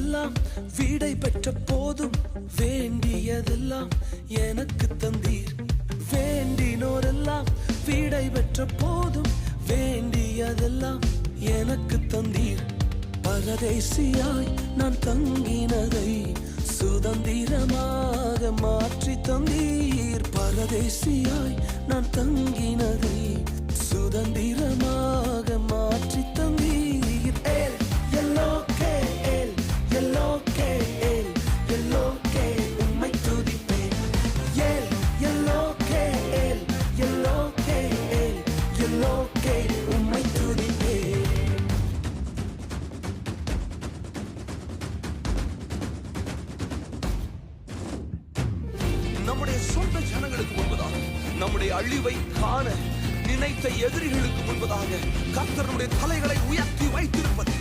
வேண்டினோரெல்லாம் வீடை பெற்ற போதும் வேண்டியதெல்லாம் எனக்கு தந்தீர். வேண்டினோரெல்லாம் வீடை பெற்ற போதும் வேண்டியதெல்லாம் எனக்கு தந்தீர். பரதேசியாய் நான் தங்கினதை சுதந்திரமாக மாற்றி தந்தீர். பரதேசியாய் நான் தங்கினதை சுதந்திரமாக மாற்றி தந்தீர். ஏல் எல்லோகே ஏல் எல்லோகே ஏல் எல்லோகே உம்மை துதிப்பேன். ஏல் எல்லோகே ஏல் எல்லோகே ஏல் எல்லோகே உம்மை துதிப்பேன். நம்முடைய சொந்த ஜனங்களுக்கு முன்பதாக நம்முடைய அழிவை காண நினைத்த எதிரிகளுக்கு முன்பதாக கர்த்தர் நம்முடைய தலைகளை உயர்த்தி வைத்திருப்பது